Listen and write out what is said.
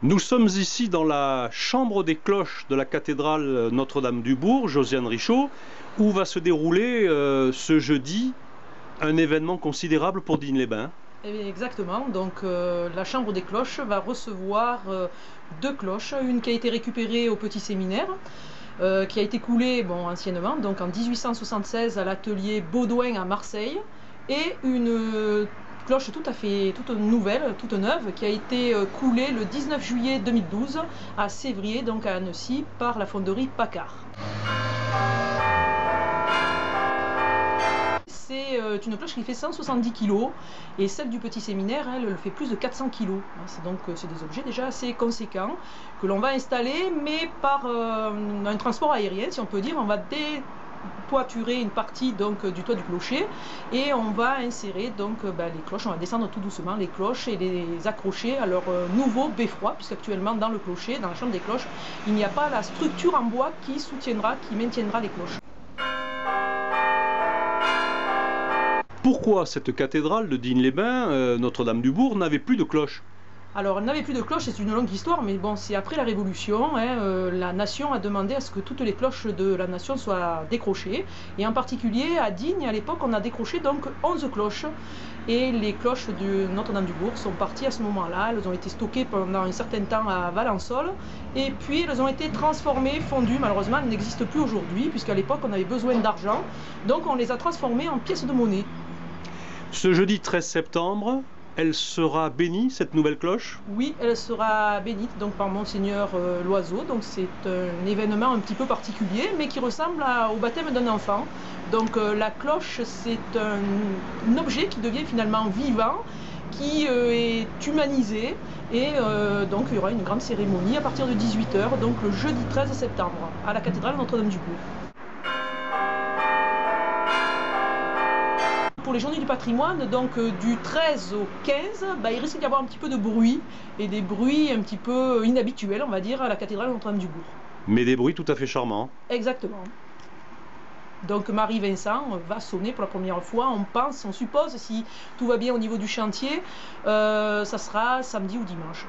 Nous sommes ici dans la chambre des cloches de la cathédrale Notre-Dame-du-Bourg, Josiane Richaud, où va se dérouler ce jeudi un événement considérable pour Digne-les-Bains. Exactement, donc la chambre des cloches va recevoir deux cloches, une qui a été récupérée au petit séminaire, qui a été coulée anciennement, donc en 1876 à l'atelier Baudouin à Marseille, et une cloche toute nouvelle, toute neuve, qui a été coulée le 19 juillet 2012 à Sévrier, donc à Annecy, par la fonderie Paccard. C'est une cloche qui fait 170 kg et celle du petit séminaire, elle fait plus de 400 kg. Donc c'est des objets déjà assez conséquents que l'on va installer, mais par un transport aérien, si on peut dire. On va détoiturer une partie donc du toit du clocher et on va insérer donc les cloches. On va descendre tout doucement les cloches et les accrocher à leur nouveau beffroi, puisqu'actuellement dans le clocher, dans la chambre des cloches, il n'y a pas la structure en bois qui maintiendra les cloches. Pourquoi cette cathédrale de Digne-les-Bains, Notre-Dame-du-Bourg, n'avait plus de cloches? Alors, elle n'avait plus de cloches, c'est une longue histoire, mais bon, c'est après la Révolution, la nation a demandé à ce que toutes les cloches de la nation soient décrochées. Et en particulier, à Digne, à l'époque, on a décroché donc 11 cloches. Et les cloches de Notre-Dame-du-Bourg sont parties à ce moment-là. Elles ont été stockées pendant un certain temps à Valençol. Et puis, elles ont été transformées, fondues. Malheureusement, elles n'existent plus aujourd'hui, puisqu'à l'époque, on avait besoin d'argent. Donc, on les a transformées en pièces de monnaie. Ce jeudi 13 septembre, elle sera bénie, cette nouvelle cloche? Oui, elle sera bénite donc par Monseigneur Loiseau. Donc c'est un événement un petit peu particulier, mais qui ressemble au baptême d'un enfant. Donc la cloche, c'est un objet qui devient finalement vivant, qui est humanisé. Et donc il y aura une grande cérémonie à partir de 18 h, donc le jeudi 13 septembre, à la cathédrale Notre-Dame-du-Bourg. Pour les journées du patrimoine, donc du 13 au 15, il risque d'y avoir un petit peu de bruit, et des bruits un petit peu inhabituels, on va dire, à la cathédrale Notre-Dame-du-Bourg. Mais des bruits tout à fait charmants. Exactement. Donc Marie-Vincent va sonner pour la première fois, on suppose, si tout va bien au niveau du chantier, ça sera samedi ou dimanche.